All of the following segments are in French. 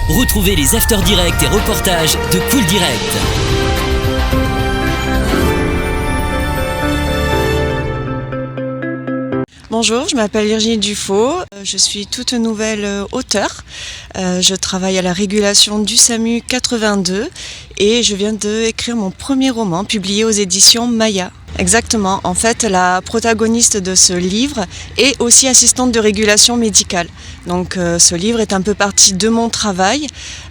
Retrouvez les After Direct et reportages de Cool Direct. Bonjour, je m'appelle Virginie Dufaux, je suis toute nouvelle auteure. Je travaille à la régulation du SAMU 82 et je viens d'écrire mon premier roman publié aux éditions Maya. Exactement, en fait la protagoniste de ce livre est aussi assistante de régulation médicale. Donc ce livre est un peu parti de mon travail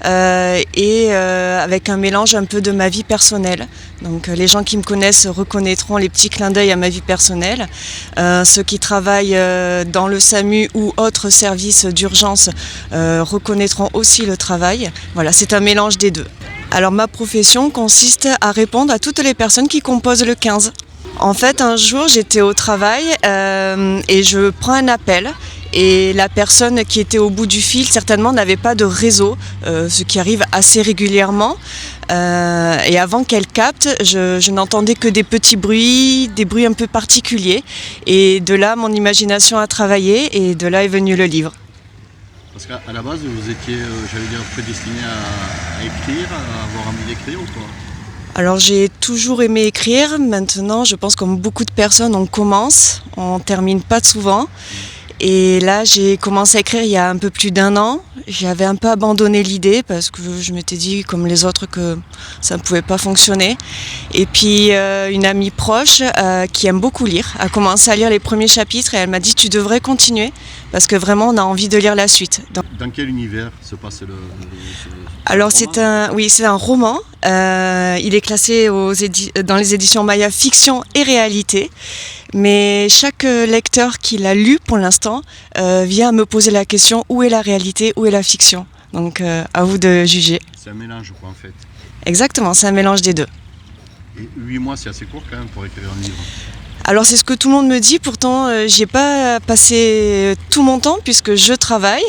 et avec un mélange un peu de ma vie personnelle. Donc les gens qui me connaissent reconnaîtront les petits clins d'œil à ma vie personnelle. Ceux qui travaillent dans le SAMU ou autres services d'urgence reconnaîtront aussi le travail. Voilà, c'est un mélange des deux. Alors ma profession consiste à répondre à toutes les personnes qui composent le 15. En fait, un jour, j'étais au travail et je prends un appel. Et la personne qui était au bout du fil, certainement, n'avait pas de réseau, ce qui arrive assez régulièrement. Et avant qu'elle capte, je n'entendais que des petits bruits un peu particuliers. Et de là, mon imagination a travaillé et de là est venu le livre. Parce qu'à la base, vous étiez, prédestiné à écrire, à avoir envie d'écrire ou quoi ? Alors j'ai toujours aimé écrire. Maintenant, je pense comme beaucoup de personnes, on commence, on termine pas souvent. Et là, j'ai commencé à écrire il y a un peu plus d'1 an. J'avais un peu abandonné l'idée parce que je m'étais dit, comme les autres, que ça ne pouvait pas fonctionner. Et puis, une amie proche qui aime beaucoup lire a commencé à lire les premiers chapitres et elle m'a dit, tu devrais continuer parce que vraiment, on a envie de lire la suite. Dans quel univers se passe Alors, c'est un roman. Il est classé dans les éditions Maya fiction et réalité. Mais chaque lecteur qui l'a lu pour l'instant vient me poser la question où est la réalité, où est la fiction. Donc à vous de juger. C'est un mélange quoi en fait. Exactement, c'est un mélange des deux. Et 8 mois c'est assez court quand même pour écrire un livre. Alors c'est ce que tout le monde me dit, pourtant j'y ai pas passé tout mon temps puisque je travaille,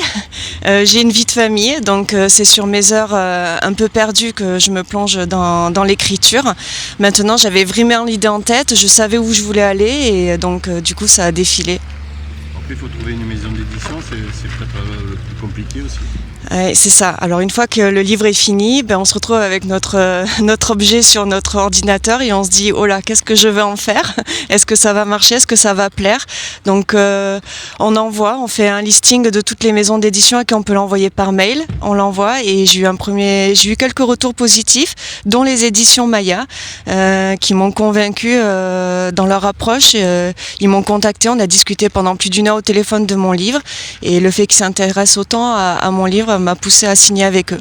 j'ai une vie de famille, donc c'est sur mes heures un peu perdues que je me plonge dans l'écriture. Maintenant j'avais vraiment l'idée en tête, je savais où je voulais aller et donc du coup ça a défilé. Après il faut trouver une maison d'édition, c'est peut-être le plus compliqué aussi. C'est ça. Alors une fois que le livre est fini, on se retrouve avec notre objet sur notre ordinateur et on se dit oh là, qu'est-ce que je vais en faire ? Est-ce que ça va marcher ? Est-ce que ça va plaire ? Donc on fait un listing de toutes les maisons d'édition à qui on peut l'envoyer par mail. On l'envoie et j'ai eu quelques retours positifs, dont les éditions Maya, qui m'ont convaincu dans leur approche. Ils m'ont contacté, on a discuté pendant plus d'1 heure au téléphone de mon livre et le fait qu'ils s'intéressent autant à mon livre m'a poussé à signer avec eux.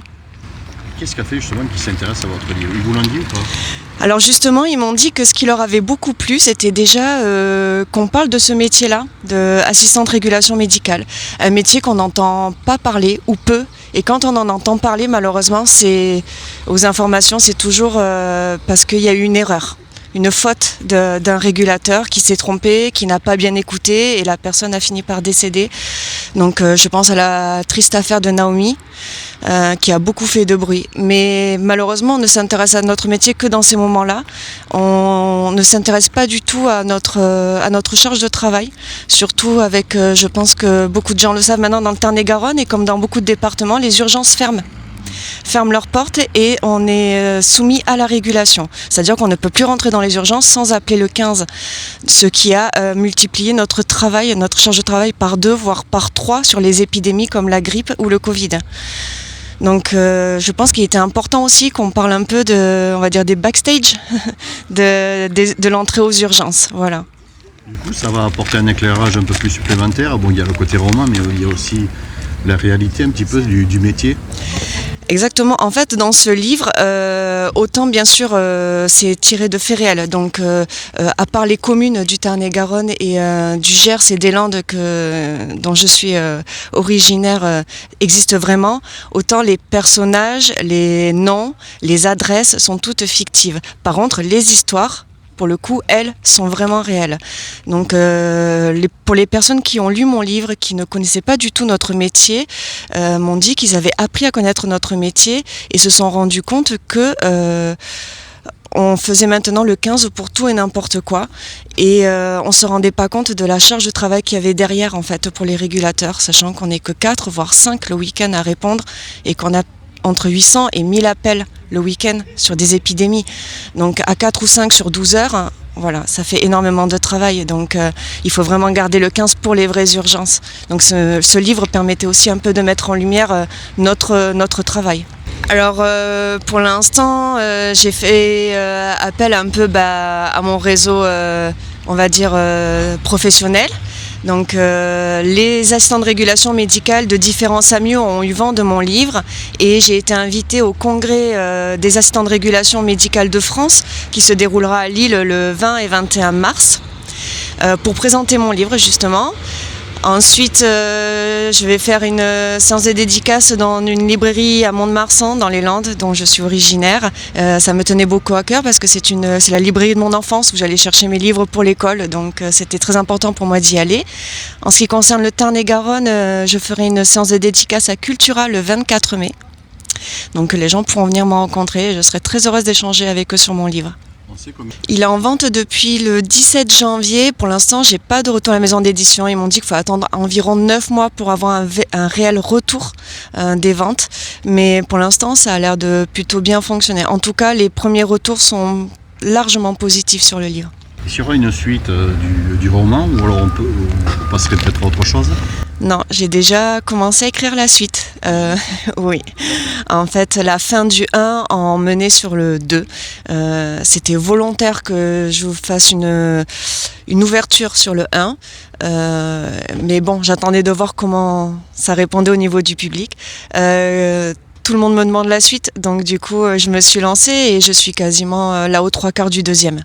Qu'est-ce qui a fait justement qu'ils s'intéressent à votre livre ? Ils vous l'ont dit ou pas ? Alors justement, ils m'ont dit que ce qui leur avait beaucoup plu, c'était déjà qu'on parle de ce métier-là, d'assistante régulation médicale. Un métier qu'on n'entend pas parler ou peu. Et quand on en entend parler, malheureusement, aux informations, c'est toujours parce qu'il y a eu une erreur. Une faute d'un régulateur qui s'est trompé, qui n'a pas bien écouté et la personne a fini par décéder. Donc je pense à la triste affaire de Naomi qui a beaucoup fait de bruit. Mais malheureusement on ne s'intéresse à notre métier que dans ces moments-là. On ne s'intéresse pas du tout à notre charge de travail. Surtout avec, je pense que beaucoup de gens le savent maintenant dans le Tarn-et-Garonne et comme dans beaucoup de départements, les urgences ferment leurs portes et on est soumis à la régulation. C'est-à-dire qu'on ne peut plus rentrer dans les urgences sans appeler le 15, ce qui a multiplié notre charge de travail par 2, voire par 3 sur les épidémies comme la grippe ou le Covid. Donc je pense qu'il était important aussi qu'on parle un peu des backstage de l'entrée aux urgences. Voilà. Du coup, ça va apporter un éclairage un peu plus supplémentaire. Bon, il y a le côté roman, mais il y a aussi la réalité un petit peu du métier. Exactement. En fait, dans ce livre, autant bien sûr c'est tiré de faits réels. Donc, à part les communes du Tarn-et-Garonne et du Gers et des Landes dont je suis originaire existent vraiment, autant les personnages, les noms, les adresses sont toutes fictives. Par contre, les histoires, pour le coup, elles sont vraiment réelles. Donc, pour les personnes qui ont lu mon livre, qui ne connaissaient pas du tout notre métier, m'ont dit qu'ils avaient appris à connaître notre métier et se sont rendus compte que on faisait maintenant le 15 pour tout et n'importe quoi. Et on ne se rendait pas compte de la charge de travail qu'il y avait derrière en fait pour les régulateurs, sachant qu'on n'est que 4 voire 5 le week-end à répondre et qu'on a entre 800 et 1000 appels le week-end sur des épidémies. Donc à 4 ou 5 sur 12 heures, voilà, ça fait énormément de travail. Donc il faut vraiment garder le 15 pour les vraies urgences. Donc ce livre permettait aussi un peu de mettre en lumière notre travail. Alors pour l'instant, j'ai fait appel un peu à mon réseau, on va dire, professionnel. Donc les assistants de régulation médicale de différents SAMU ont eu vent de mon livre et j'ai été invitée au congrès des assistants de régulation médicale de France qui se déroulera à Lille le 20 et 21 mars pour présenter mon livre justement. Ensuite, je vais faire une séance de dédicace dans une librairie à Mont-de-Marsan, dans les Landes, dont je suis originaire. Ça me tenait beaucoup à cœur parce que c'est la librairie de mon enfance où j'allais chercher mes livres pour l'école, donc c'était très important pour moi d'y aller. En ce qui concerne le Tarn-et-Garonne, je ferai une séance de dédicace à Cultura le 24 mai. Donc les gens pourront venir me rencontrer et je serai très heureuse d'échanger avec eux sur mon livre. Il est en vente depuis le 17 janvier. Pour l'instant, j'ai pas de retour à la maison d'édition. Ils m'ont dit qu'il faut attendre environ 9 mois pour avoir un réel retour des ventes. Mais pour l'instant, ça a l'air de plutôt bien fonctionner. En tout cas, les premiers retours sont largement positifs sur le livre. Est-ce qu'il y aura une suite du roman ou alors on passerait peut-être à autre chose? Non, j'ai déjà commencé à écrire la suite. Oui. En fait, la fin du 1 en menait sur le 2. C'était volontaire que je vous fasse une ouverture sur le 1. Mais bon, j'attendais de voir comment ça répondait au niveau du public. Tout le monde me demande la suite, donc du coup, je me suis lancée et je suis quasiment là aux 3/4 du 2e.